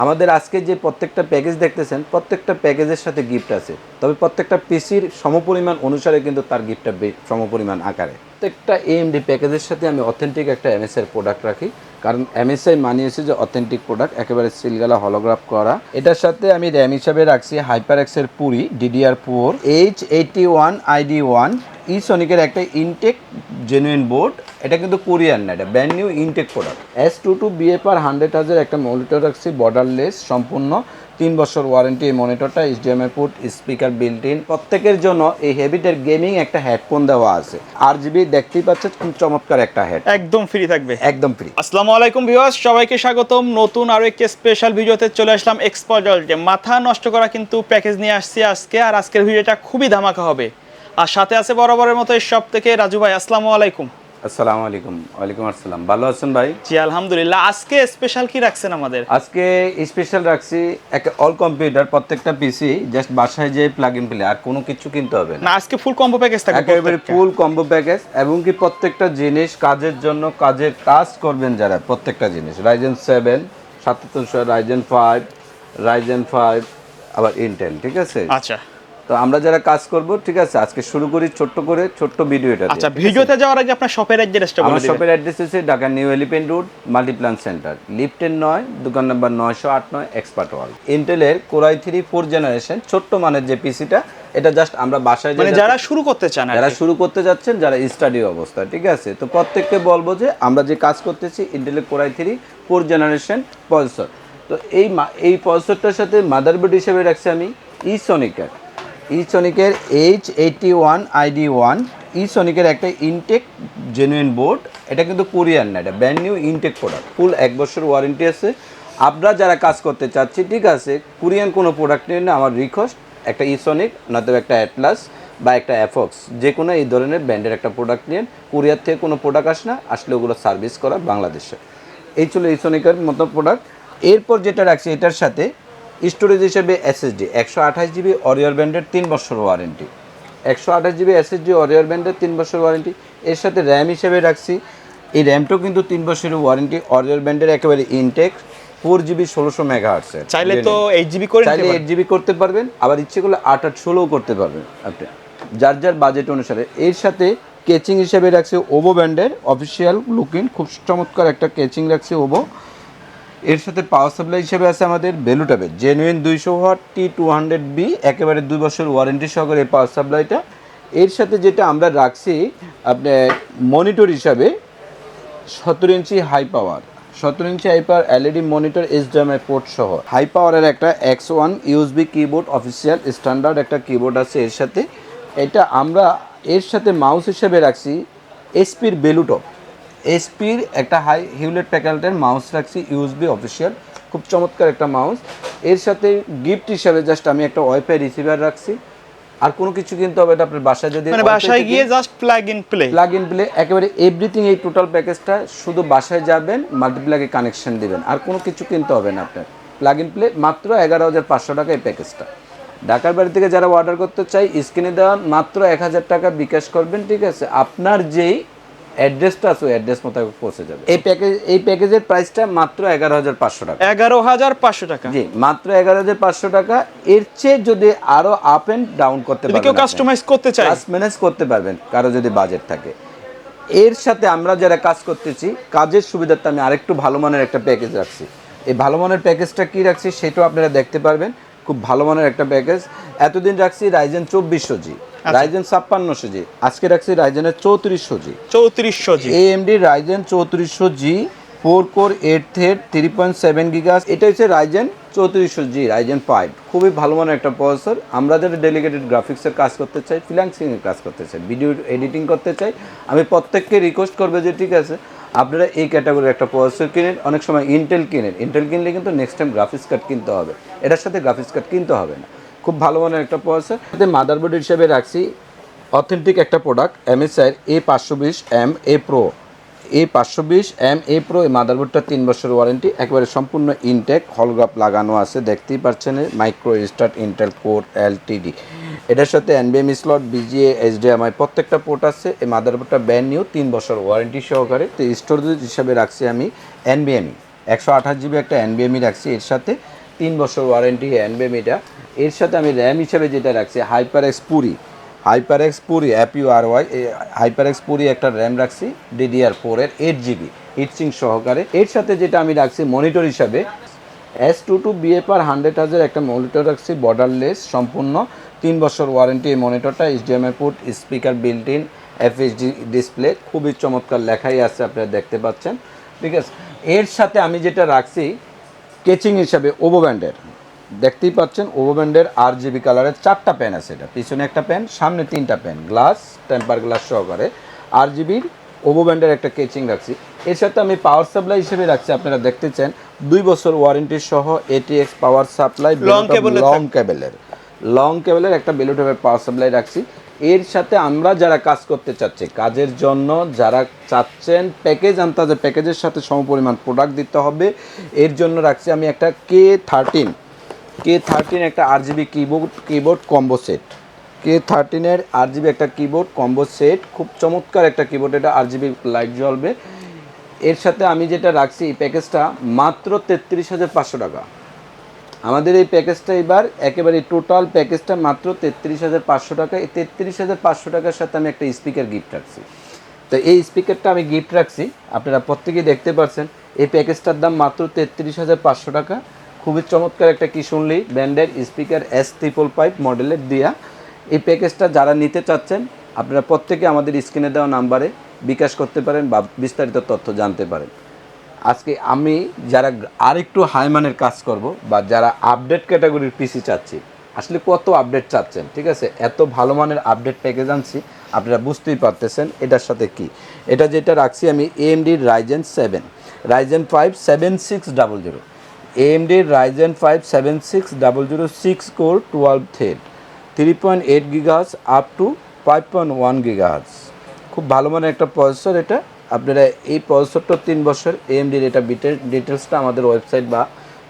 আমাদের আজকে যে প্রত্যেকটা প্যাকেজ দেখতেছেন প্রত্যেকটা প্যাকেজের সাথে গিফট আছে, তবে প্রত্যেকটা পিসির সমপরিমাণ অনুসারে কিন্তু তার গিফটটা সমপরিমাণ আকারে। প্রত্যেকটা এএমডি প্যাকেজের সাথে আমি অথেন্টিক একটা এমএসআই প্রোডাক্ট রাখি, কারণ এমএসআই মানিয়েছে যে অথেন্টিক প্রোডাক্ট, একেবারে সিলগালা হলোগ্রাফ করা। এটার সাথে আমি র্যাম হিসাবে রাখছি হাইপারএক্সের পুরি DDR4 H81ID1 ইসনিকের একটা ইনটেক জেনুইন বোর্ড। এটা কিন্তু কোরিয়ান না, এটা brand new intact product. S22BA/100,000 একটা মনিটর রাখছি বর্ডারলেস সম্পূর্ণ, 3 বছর ওয়ারেন্টি এই মনিটরটা। HDMI port, speaker built in. প্রত্যেকের জন্য এই হেভিটের গেমিং একটা হেডফোন দেওয়া আছে, RGB দেখতেই পাচ্ছেন, খুব চমৎকার একটা হেড, একদম ফ্রি থাকবে, একদম ফ্রি। আসসালামু আলাইকুম ভিউয়ার্স, সবাইকে স্বাগতম। নতুন আরো একটি স্পেশাল ভিডিওতে চলে আসলাম এক্সপার্ট ওয়ার্ল্ডে। মাথা নষ্ট করা কিন্তু প্যাকেজ নিয়ে আসছি আজকে, আর আজকের ভিডিওটা খুবই ধামাকা হবে। আর সাথে আছে বরাবরের মতো এই সব থেকে রাজু ভাই। আসসালামু আলাইকুম। আসসালামু আলাইকুম। ওয়ালাইকুম আসসালাম। ভালো আছেন ভাই? জি আলহামদুলিল্লাহ। আজকে স্পেশাল কি রাখছেন আমাদের? আজকে স্পেশাল রাখছি একটা অল কম্পিউটার, প্রত্যেকটা পিসি জাস্ট বাসায় যে প্লাগ ইন প্লে, আর কোনো কিছু কিনতে হবে না। আজকে ফুল কম্বো প্যাকেজ থাকবে, একেবারে ফুল কম্বো প্যাকেজ, এবং কি প্রত্যেকটা জিনিস কাজের জন্য, কাজের কাজ করবেন যারা, প্রত্যেকটা জিনিস Ryzen 7 7700, Ryzen 5 আবার ইন্টেল, ঠিক আছে? আচ্ছা, তো আমরা যারা কাজ করব, ঠিক আছে, আজকে শুরু করি ছোট্ট করে ছোট্ট ভিডিওটা। আচ্ছা, ভিডিওতে যাওয়ার আগে আপনার শপের অ্যাড্রেসটা বলে আমার দিবেন। শপের অ্যাড্রেস হচ্ছে Dhaka New Elephant Road Multiplan Centre, লিফটের 9, দোকান নাম্বার 908 এক্সপার্ট ওয়ার্ল্ড। ইন্টেলের Core i3 4 জেনারেশন ছোট্ট মানের যে পিসিটা, এটা জাস্ট আমরা বাসায় মানে যারা শুরু করতে চান, যারা শুরু করতে যাচ্ছেন, যারা স্টাডি অবস্থা, ঠিক আছে, তো প্রত্যেককে বলবো যে আমরা যে কাজ করতেছি ইন্টেলের Core i3 4 জেনারেশন প্রসেসর। তো এই প্রসেসরটার সাথে মাদারবোর্ড হিসেবে রাখছি আমি ইসনিকের H81ID1 ইসনিকের একটা ইনটেক জেনুইন বোর্ড। এটা কিন্তু কোরিয়ান না, এটা ব্র্যান্ড নিউ ইনটেক প্রোডাক্ট, ফুল 1 বছর ওয়ারেন্টি আছে। আপনারা যারা কাজ করতে চাচ্ছি, ঠিক আছে, কোরিয়ান কোনো প্রোডাক্ট নিয়ে না, আমার রিকোয়েস্ট একটা ইসনিক, নয়তো একটা অ্যাটলাস বা একটা অ্যাফক্স, যে কোনো এই ধরনের ব্র্যান্ডের একটা প্রোডাক্ট নিন। কোরিয়ার থেকে কোনো প্রোডাক্ট আসলে ওগুলো সার্ভিস করা বাংলাদেশে। এই ছিল ইসনিকের মতো প্রোডাক্ট। এরপর যেটা রাখছি এটার সাথে স্টোরেজ হিসেবে SSD 128GB অরিয়র ব্র্যান্ডের 3 বছর ওয়ারেন্টি, 128GB SSD অরিয়র ব্র্যান্ডের 3 বছর ওয়ারেন্টি। এর সাথে র্যাম হিসেবে রাখছি, এই র্যামটাও কিন্তু 3 বছরের ওয়ারেন্টি, অরিয়র ব্র্যান্ডের একেবারে ইনটেক 4GB 1600 MHz। চাইলে তো 8GB করে চাইলে 8GB করতে পারবেন, আবার ইচ্ছে করলে 8/16 করতে পারবেন আপনি, যার যার বাজেট অনুসারে। এর সাথে কেচিং হিসেবে রাখছি ওভো ব্র্যান্ডের অফিসিয়াল লুকিং, খুব চমৎকার একটা কেচিং রাখছি ওভো। এর সাথে পাওয়ার সাপ্লাই হিসেবে আছে আমাদের ভ্যালুটাবের জেনুইন 200 ওয়াট T200B, একেবারে 2 বছর ওয়ারেন্টি সহকারে এই পাওয়ার সাপ্লাইটা। এর সাথে যেটা আমরা রাখছি আপনার মনিটর হিসাবে 17 inch high power LED monitor, HDMI port সহ হাই পাওয়ারের একটা X1 USB keyboard, official standard একটা কিবোর্ড আছে এর সাথে। এটা আমরা এর সাথে মাউস হিসেবে রাখছি এসপির বেলুটপ, এসপির একটা হাই হিউলেট প্যাকেলটের মাউস রাখছি, USB অফিসিয়াল, খুব চমৎকার একটা মাউস। এর সাথে গিফট হিসাবে জাস্ট আমি একটা ওয়াইফাই রিসিভার রাখছি, আর কোনো কিছু কিনতে হবে এটা আপনার বাসায়, যদি মানে বাসায় গিয়ে জাস্ট প্লাগ ইন প্লে, একেবারে এভরিথিং, এই টোটাল প্যাকেজটা শুধু বাসায় যাবেন, মাল্টিপ্লাগে কানেকশন দিবেন, আর কোনো কিছু কিনতে হবে না আপনার। প্লাগ ইন প্লে মাত্র 11,500 টাকা এই প্যাকেজটা। ঢাকার বাড়ি থেকে যারা অর্ডার করতে চাই, স্ক্রিনে দেওয়া মাত্র 1000 টাকা বিকাশ করবেন, ঠিক আছে, আপনার যেই অ্যাড্রেসটা আছে ওই অ্যাড্রেস মতো পৌঁছে যাবে। এই প্যাকেজের প্রাইসটা মাত্র 11,500 টাকা। 11,500 টাকা, জি, মাত্র 11,500 টাকা। এর চেয়ে যদি আরো আপ এন্ড ডাউন করতে পারবেন, কেউ কাস্টমাইজ করতে চায়, কাস্টমাইজ করতে পারবেন, কারো যদি বাজেট থাকে। এর সাথে আমরা যারা কাজ করতেছি, কাজের সুবিধার্থে আমি আরেকটু ভালো মানের একটা প্যাকেজ রাখছি। এই ভালো মানের প্যাকেজটা কি রাখছি সেটাও আপনারা দেখতে পারবেন, খুব ভালো মানের একটা প্যাকেজ। এতদিন রাখছি Ryzen 2400G, Ryzen 5600G, আজকে রাখছি Ryzen-এর 3400G, AMD Ryzen 3400G 4 core 8 thread 3.7 GHz। এটা হচ্ছে Ryzen 3400G Ryzen 5, খুবই ভালো মানের একটা প্রসেসর। আমরা যারা ডেডিকেটেড গ্রাফিক্সের কাজ করতে চাই, ফ্রিল্যান্সিংয়ের কাজ করতে চাই, ভিডিও এডিটিং করতে চাই, আমি প্রত্যেককে রিকোয়েস্ট করবো যে ঠিক আছে আপনারা এই ক্যাটাগরির একটা প্রসেসর কিনেন। অনেক সময় ইন্টেল কিনলে কিন্তু নেক্সট টাইম গ্রাফিক্স কার্ড কিনতে হবে, এটার সাথে গ্রাফিক্স কার্ড কিনতে হবে না। খুব ভালো মানের একটা প্রসেসর। সাথে মাদারবোর্ড হিসেবে রাখছি অথেন্টিক একটা product MSI A520M-A Pro, A520M-A Pro। এই মাদারবোর্ডটা 3 বছর ওয়ারেন্টি, একেবারে সম্পূর্ণ ইনটেক, হলগ্রাফ লাগানো আছে, দেখতেই পাচ্ছেন, micro start Intel core LTD। এটার সাথে NVMe স্লট, BGA, HDMI প্রত্যেকটা পোর্ট আছে। এই মাদারবোর্ডটা ব্র্যান্ড নিউ, 3 বছর ওয়ারেন্টি সহকারে। তো স্টোরেজ হিসাবে রাখছি আমি NVMe 128 GB একটা এনবিএমই রাখছি, এর সাথে 3 বছর ওয়ারেন্টি এনবিএমিটা। এর সাথে আমি র্যাম হিসেবে যেটা রাখছি হাইপার এক্স পুরি অ্যাপিউআরওয়াই হাইপার এক্স পুরি একটা র্যাম রাখছি DDR4 এর 8 GB হিটসিং সহকারে। এর সাথে যেটা আমি রাখছি মনিটর হিসাবে S22BF/100Hz একটা মনিটর রাখছি, বর্ডারলেস সম্পূর্ণ, 3 বছর ওয়ারেন্টি এই মনিটরটা। HDMI port, speaker built in, FHD display, খুবই চমৎকার লেখাই আছে আপনারা দেখতে পাচ্ছেন, ঠিক আছে। এর সাথে আমি যেটা রাখছি কেচিং হিসাবে ওভো ব্যান্ডের, দেখতেই পাচ্ছেন ওভো ব্যান্ডের RGB কালারের 4টা পেন আছে, এটা পিছনে একটা পেন, সামনে 3টা পেন, গ্লাস, টেম্পার গ্লাস সহকারে RGBর ওভো ব্যান্ডের একটা কেচিং রাখছি। এর সাথে আমি পাওয়ার সাপ্লাই হিসেবে রাখছি, আপনারা দেখতেছেন 2 বছর ওয়ারেন্টি সহ ATX পাওয়ার সাপ্লাই, লং কেবলের একটা বেলুটের পাওয়ার সাপ্লাই রাখছি। এর সাথে আমরা যারা কাজ করতে চাচ্ছি, কাজের জন্য যারা চাচ্ছেন প্যাকেজ আনতে হবে, প্যাকেজের সাথে সমপরিমাণ প্রোডাক্ট দিতে হবে, এর জন্য রাখছি আমি একটা K13 একটা RGB keyboard combo set, K13 এর RGB একটা কিবোর্ড কম্বো সেট, খুব চমৎকার একটা কিবোর্ড, এটা RGB লাইট জ্বলবে। এর সাথে আমি যেটা রাখছি এই প্যাকেজটা মাত্র 33,500 টাকা। আমাদের এই প্যাকেজটা এবার একেবারে টোটাল প্যাকেজটা মাত্র 33,500 টাকা। এই 33,500 টাকার সাথে আমি একটা স্পিকার গিফট রাখছি। তো এই স্পিকারটা আমি গিফট রাখছি, আপনারা প্রত্যেকেই দেখতে পাচ্ছেন। এই প্যাকেজটার দাম মাত্র 33,500 টাকা। খুবই চমৎকার একটা কিশুনলি ব্র্যান্ডের স্পিকার S555 মডেলের দিয়া। এই প্যাকেজটা যারা নিতে চাচ্ছেন আপনারা প্রত্যেকে আমাদের স্ক্রিনে দেওয়া নাম্বারে বিকাশ করতে পারেন বা বিস্তারিত তথ্য জানতে পারেন। আজকে আমি যারা আরেকটু হাই মানের কাজ করব বা যারা আপডেট ক্যাটাগরির পিসি চাচ্ছি, আসলে কত আপডেট চাচ্ছেন, ঠিক আছে, এত ভালো মানের আপডেট প্যাকেজ আনছি, আপনারা বুঝতেই পারতেছেন এটার সাথে কি। এটা যেটা রাখছি আমি AMD Ryzen 5 7600, AMD Ryzen 5 7600 6 core 12 thread 3.8 GHz up to 5.1 GHz, খুব ভালো মানের একটা প্রসেসর এটা। আপনারা এই প্রসেসরটা 3 বছর AMD-র এটা ডিটেলসটা আমাদের ওয়েবসাইট বা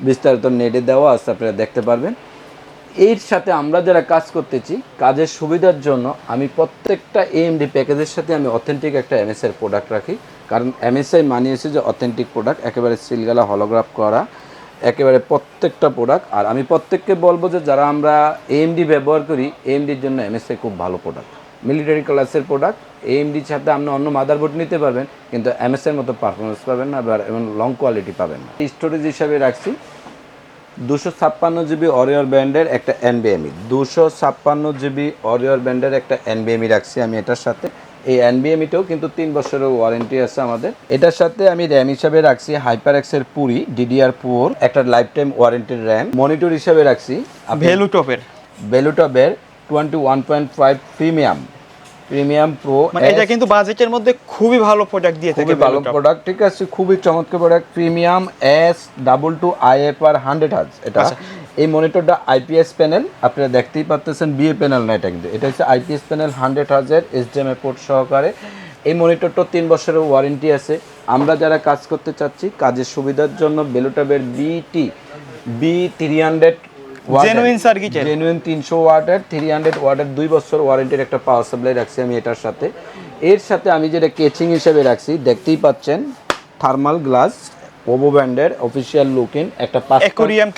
বিস্তারিত নেটে দেওয়া আছে, আপনারা দেখতে পারবেন। এর সাথে আমরা যারা কাজ করতেছি, কাজের সুবিধার জন্য আমি প্রত্যেকটা AMD প্যাকেজের সাথে আমি অথেন্টিক একটা MSI প্রোডাক্ট রাখি, কারণ MSI মানিয়েছে যে অথেন্টিক প্রোডাক্ট, একেবারে সিলগালা হলোগ্রাফ করা একেবারে প্রত্যেকটা প্রোডাক্ট। আর আমি প্রত্যেককে বলবো যে যারা আমরা AMD ব্যবহার করি, AMD-র জন্য MSI খুব ভালো প্রোডাক্ট, মিলিটারি ক্লাসের প্রোডাক্ট। AMD-র সাথে আপনি অন্য মাদারবোর্ড নিতে পারবেন, কিন্তু MSI-র মতো পারফরমেন্স পাবেন না বা এবং লং কোয়ালিটি পাবেন না। স্টোরেজ হিসাবে রাখছি 256 GB অরিয়র ব্র্যান্ডের একটা NVMe, 256 GB অরিয়র ব্র্যান্ডের একটা NVMe রাখছি আমি এটার সাথে। এই NVMe-টাও কিন্তু 3 বছরের ওয়ারেন্টি আছে আমাদের। এটার সাথে আমি র্যাম হিসাবে রাখছি HyperX-এর পুরি DDR4 একটা লাইফ টাইম ওয়ারেন্টির র্যাম। মনিটর হিসাবে রাখছি ভেলুটপের 21.5 প্রিমিয়াম প্রো, মানে এটা কিন্তু বাজেটের মধ্যে খুবই ভালো প্রোডাক্ট দিয়ে থাকে, খুবই ভালো প্রোডাক্ট, ঠিক আছে, খুবই চমৎকার প্রোডাক্ট, প্রিমিয়াম S22IFR100Hz এটা। এই মনিটরটা IPS প্যানেল, আপনারা দেখতেই পাচ্ছেন, BA প্যানেল না এটা, কিন্তু এটা হচ্ছে IPS প্যানেল 100Hz এর HDMI পোর্ট সহকারে। এই মনিটরটা 3 বছরের ওয়ারেন্টি আছে। আমরা যারা কাজ করতে চাচ্ছি, কাজের সুবিধার জন্য বেলুটপের B300 জেনুইন সার্কিটের, জেনুইন 300 ওয়াটের 300 ওয়াটের 2 বছর ওয়ারেন্টির একটা পাওয়ার সাপ্লাই রাখছি আমি এটার সাথে। এর সাথে আমি যেটা কেচিং হিসেবে রাখছি, দেখতেই পাচ্ছেন, থার্মাল গ্লাস ওভো ব্র্যান্ডের অফিশিয়াল লুকিং একটা অ্যাকোয়ারিয়াম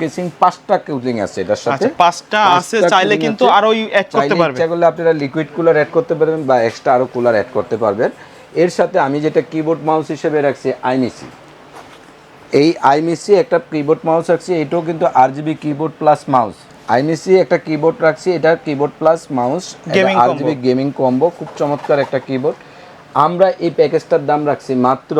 কেসিং 5টা কেসিং আছে এটার সাথে। 5টা আছে, চাইলে কিন্তু আরো অ্যাড করতে পারবেন, ইচ্ছা করলে আপনারা লিকুইড কুলার অ্যাড করতে পারবেন বা এক্সট্রা আরো কুলার অ্যাড করতে পারবেন। এর সাথে আমি যেটা কিবোর্ড মাউস হিসেবে রাখছি আইমিসি, এই আইমিসি একটা কিবোর্ড মাউস রাখছি, এটাও কিন্তু RGB কিবোর্ড প্লাস মাউস। আইমিসি একটা কিবোর্ড রাখছি, এটা keyboard plus mouse RGB gaming combo, খুব চমৎকার একটা কিবোর্ড। আমরা এই প্যাকেজটার দাম রাখছি মাত্র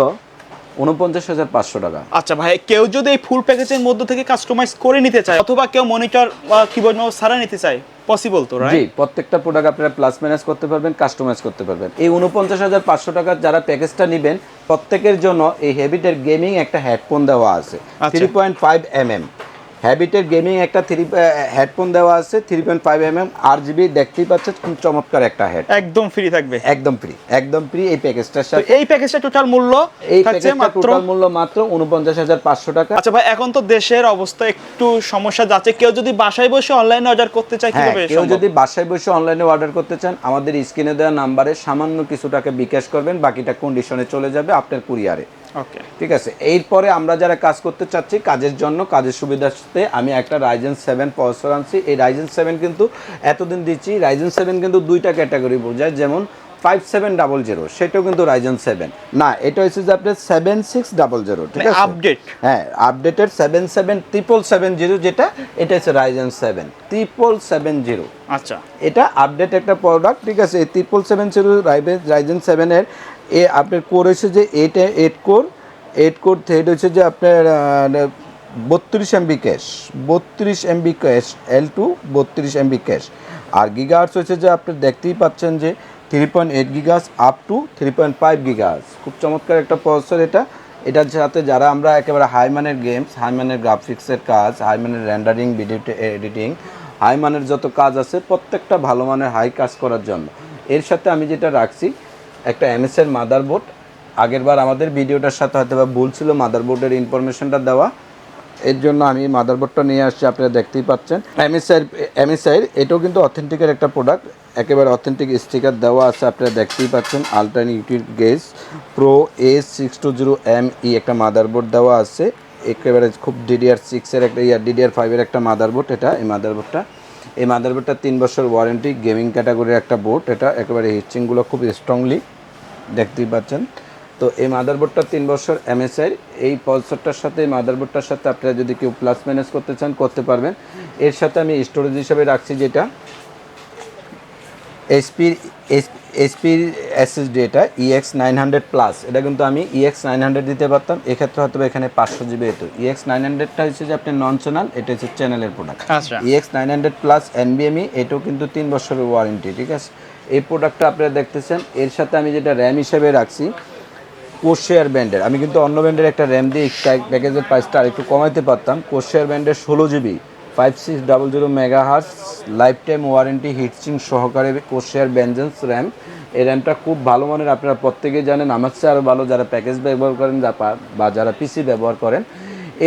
49,500 টাকা। আচ্ছা ভাই, কেউ যদি এই ফুল প্যাকেজের মধ্যে থেকে কাস্টমাইজ করে নিতে চায়, অথবা কেউ মনিটর বা কিবোর্ড মাউস ছাড়া নিতে চায়, পসিবল তো, রাইট? জি, প্রত্যেকটা প্রোডাক্ট আপনারা প্লাস মাইনাস করতে পারবেন, কাস্টমাইজ করতে পারবেন। এই 49,500 টাকার যারা প্যাকেজটা নেবেন, প্রত্যেকের জন্য এই হ্যাবিটের গেমিং একটা হেডফোন দেওয়া আছে 3.5 mm। হ্যাবিটের গেমিং একটা হেডফোন দেওয়া আছে 3.5 mm RGB, দেখতেই পাচ্ছেন, খুব চমৎকার একটা হেড, একদম ফ্রি থাকবে, একদম ফ্রি এই প্যাকেজটার সাথে। এই প্যাকেজটা টোটাল মূল্য মাত্র 49,500 টাকা। আচ্ছা ভাই, এখন তো দেশের অবস্থা একটু সমস্যা যাচ্ছে, কেউ যদি বাসায় বসে অনলাইনে অর্ডার করতে চায়, কিভাবে? কেউ যদি বাসায় বসে অনলাইনে অর্ডার করতে চান, আমাদের স্ক্রিনে দেওয়া নাম্বারে সামান্য কিছু টাকা বিকাশ করবেন, বাকিটা কন্ডিশনে চলে যাবে আপনার কুরিয়ারে। ওকে। ঠিক আছে, এরপরে আমরা যারা কাজ করতে চাচ্ছি কাজের জন্য, কাজের সুবিধার্থে আমি একটা রাইজেন 7 প্রসেসর আনছি। এই রাইজেন 7 কিন্তু এতদিন দিচ্ছি, রাইজেন 7 কিন্তু দুইটা ক্যাটাগরি বোঝায়, যেমন 5700 সেটাও কিন্তু রাইজেন 7 না, এটা হচ্ছে যে আপনার 7600, ঠিক আছে আপডেট। হ্যাঁ, আপডেটেড 7770 যেটা, এটা হচ্ছে রাইজেন 7 7770। আচ্ছা, এটা আপডেট একটা প্রোডাক্ট, ঠিক আছে। এই 7770 রাইজেন 7-এর আপনার কোর হচ্ছে যে 8 কোর থ্রেড হচ্ছে যে আপনার 32 MB cache, 32 MB cache L2, 32 MB cache. আর গিগাহার্টস হচ্ছে যে আপনি দেখতেই পাচ্ছেন যে 3.8 গিগাহার্টস আপ টু 3.5 গিগাহার্টস। খুব চমৎকার একটা প্রসেসর এটা। এটার সাথে যারা আমরা একেবারে হাই মানের গেমস, হাই মানের গ্রাফিক্সের কাজ, হাই মানের রেন্ডারিং, ভিডিও এডিটিং, হাই মানের যত কাজ আছে প্রত্যেকটা ভালো মানের হাই কাজ করার জন্য। এর সাথে আমি যেটা রাখছি একটা এমএসের মাদারবোর্ড। আগেরবার আমাদের ভিডিওটার সাথে হয়তো বা ভুল ছিল মাদারবোর্ডের ইনফরমেশনটা দেওয়া, এর জন্য আমি মাদারবোর্ডটা নিয়ে আসছি, আপনারা দেখতেই পাচ্ছেন। এমএসআই এটাও কিন্তু অথেন্টিকের একটা প্রোডাক্ট, একেবারে অথেন্টিক স্টিকার দেওয়া আছে, আপনারা দেখতেই পাচ্ছেন। আলট্রান ইউটিল গেজ প্রো A620ME একটা মাদারবোর্ড দেওয়া আছে, একেবারে খুব DDR6-এর একটা DDR5-এর একটা মাদারবোর্ড। এটা এই মাদারবোর্ডটা 3 বছর ওয়ারেন্টি, গেমিং ক্যাটাগরির একটা বোর্ড। এটা একেবারে হিটচিংগুলো খুব স্ট্রংলি দেখতেই পাচ্ছেন। তো এই মাদারবোর্ডটা 3 বছর এমএসআই। এই প্রসেসরটার সাথে, এই মাদারবোর্ডটার সাথে আপনারা যদি কেউ প্লাস মাইনাস করতে চান করতে পারবেন। এর সাথে আমি স্টোরেজ হিসাবে রাখছি যেটা এইচপির এসএসডি, এটা EX900+। এটা কিন্তু আমি EX900 দিতে পারতাম, এক্ষেত্রে হয়তো এখানে 500 GB হতো। EX900টা হচ্ছে যে আপনার নন চ্যানেল, এটা হচ্ছে চ্যানেলের প্রোডাক্ট। আচ্ছা। EX900+ NVMe, এটাও কিন্তু 3 বছরের ওয়ারেন্টি, ঠিক আছে। এই প্রোডাক্টটা আপনারা দেখতেছেন। এর সাথে আমি যেটা র্যাম হিসেবে রাখছি কোর্সেয়ার ব্র্যান্ডের, আমি কিন্তু অন্য ব্র্যান্ডের একটা র্যাম দিয়ে প্যাকেজের প্রাইসটা আর একটু কমাইতে পারতাম। কোর্সেয়ার ব্র্যান্ডের 16 GB 5600 megahertz life time warranty heat sink সহকারে কোর্সেয়ার ভেনজেন্স র্যাম। এই র্যামটা খুব ভালো মানের, আপনারা প্রত্যেকেই জানেন, আমার চেয়ে আরও ভালো যারা প্যাকেজ ব্যবহার করেন বা যারা পিসি ব্যবহার করেন।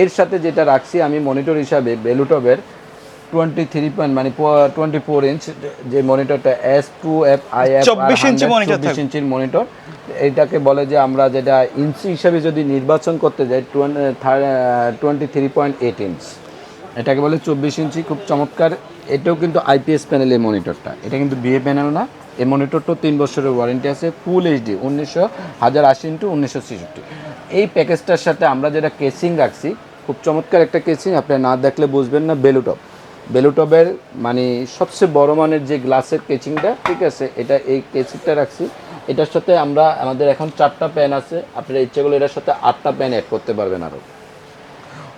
এর সাথে যেটা রাখছি আমি মনিটর হিসাবে বেলুটপের 24 ইঞ্চ যে মনিটরটা S2FIF 24 ইঞ্চির মনিটর। এইটাকে বলে যে আমরা যেটা ইঞ্চি হিসাবে যদি নির্বাচন করতে যাই 23.8 ইঞ্চ, এটাকে বলে 24 ইঞ্চি। খুব চমৎকার। এটাও কিন্তু IPS প্যানেল এই মনিটরটা, এটা কিন্তু বিএ প্যানেল না। এই মনিটরটাও 3 বছরের ওয়ারেন্টি আছে, ফুল HD 1080x1966। এই প্যাকেজটার সাথে আমরা যেটা কেসিং রাখছি, খুব চমৎকার একটা কেসিং, আপনি না দেখলে বুঝবেন না। বেলুটপের মানে সবচেয়ে বড় মানের যে গ্লাসের কেচিংটা, ঠিক আছে, এটা এই কেচিংটা রাখছি। এটার সাথে আমরা আমাদের এখন 4টা প্যান আছে, আপনারা ইচ্ছে করলে এটার সাথে 8টা প্যান অ্যাড করতে পারবেন, আরও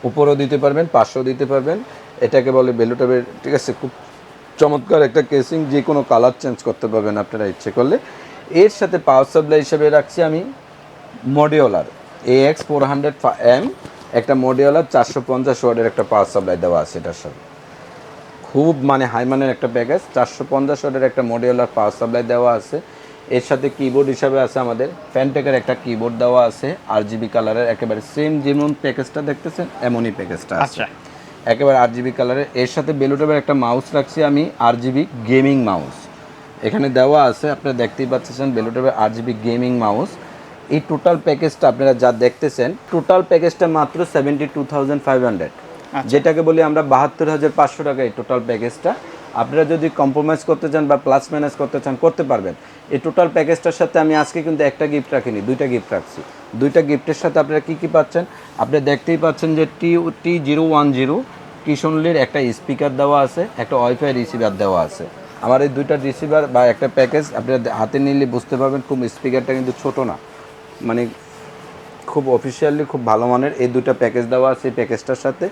উপরেও দিতে পারবেন, পাশেও দিতে পারবেন। এটাকে বলে বেলুটপের, ঠিক আছে। খুব চমৎকার একটা কেসিং, যে কোনো কালার চেঞ্জ করতে পারবেন আপনারা ইচ্ছে করলে। এর সাথে পাওয়ার সাপ্লাই হিসেবে রাখছি আমি মডিউলার AX400M একটা মডিউলার 450 ওয়াটের একটা পাওয়ার সাপ্লাই দেওয়া আছে এটার সাথে। খুব মানে হাই মানের একটা প্যাকেজ, 450 ওয়াটের একটা মডিউলার পাওয়ার সাপ্লাই দেওয়া আছে। এর সাথে কিবোর্ড হিসাবে আছে আমাদের ফ্যানটেকের একটা কিবোর্ড দেওয়া আছে RGB কালারের, একেবারে সেম যেমন প্যাকেজটা দেখতেছেন এমনই প্যাকেজটা আছে, একেবারে RGB কালারের। এর সাথে বেলুটপের একটা মাউস রাখছি আমি, RGB গেমিং মাউস এখানে দেওয়া আছে, আপনারা দেখতেই পাচ্ছেন বেলুটপের RGB গেমিং মাউস। এই টোটাল প্যাকেজটা আপনারা যা দেখতেছেন, টোটাল প্যাকেজটা মাত্র 72,500, যেটাকে বলি আমরা 72,500 টাকা এই টোটাল প্যাকেজটা। আপনারা যদি কম্প্রোমাইজ করতে চান বা প্লাস মাইনাস করতে চান করতে পারবেন। এই টোটাল প্যাকেজটার সাথে আমি আজকে কিন্তু একটা গিফট রাখিনি, 2টা গিফট রাখছি। 2টা গিফটের সাথে আপনারা কী কী পাচ্ছেন, আপনি দেখতেই পাচ্ছেন যে T010 কিশনলির একটা স্পিকার দেওয়া আছে, একটা ওয়াইফাই রিসিভার দেওয়া আছে। আমার এই 2টা রিসিভার বা একটা প্যাকেজ আপনারা হাতে নিলে বুঝতে পারবেন, খুব স্পিকারটা কিন্তু ছোট না, মানে খুব অফিসিয়ালি খুব ভালো মানের। এই 2টা প্যাকেজ দেওয়া আছে। এই প্যাকেজটার সাথে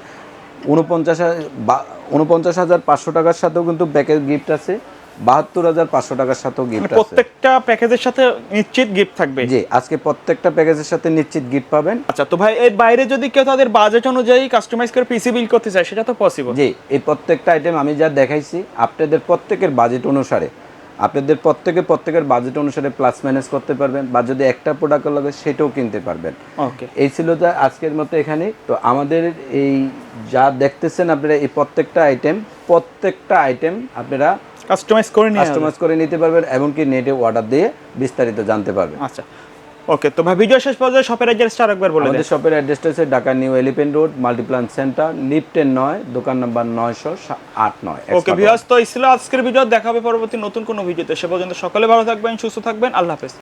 49,500 টাকার সাথেও কিন্তু প্যাকেজ গিফট আছে, 72,500 টাকার সাথেও গিফট আছে। প্রত্যেকটা প্যাকেজের সাথে নিশ্চিত গিফট থাকবে। জি, আজকে প্রত্যেকটা প্যাকেজের সাথে নিশ্চিত গিফট পাবেন। আচ্ছা, তো ভাই এর বাইরে যদি কেউ তাদের বাজেট অনুযায়ী কাস্টমাইজ করে পিসি বিল্ড করতে চায় সেটা তো পসিবল? জি, এই প্রত্যেকটা আইটেম আমি যা দেখাইছি আপনাদের প্রত্যেকের বাজেট অনুসারে, আপনাদের প্রত্যেকের বাজেট অনুসারে প্লাস মাইনাস করতে পারবেন, বা যদি একটা প্রোডাক্ট লাগে সেটাও কিনতে পারবেন। ওকে, এই ছিল যা আজকের মতো এখানে। তো আমাদের এই যা দেখতেছেন আপনারা, এই প্রত্যেকটা আইটেম আপনারা কাস্টমাইজ করে নিতে পারবেন, এমনকি নেটে অর্ডার দিয়ে বিস্তারিত জানতে পারবেন। আচ্ছা, ওকে, তো ভাই ভিডিও শেষ পর্যন্ত শপের অ্যাড্রেসটা আরেকবার বলে দেন। আমাদের শপের অ্যাড্রেসটা হচ্ছে Dhaka New Elephant Road Multiplan Centre লিফটের 9 দোকান নাম্বার 908 ওকে ভিউয়ার্স, তো এই ছিল আজকের ভিডিও। দেখা হবে পরবর্তী নতুন কোনো ভিডিওতে। সে পর্যন্ত সকলে ভালো থাকবেন, সুস্থ থাকবেন। আল্লাহ হাফেজ।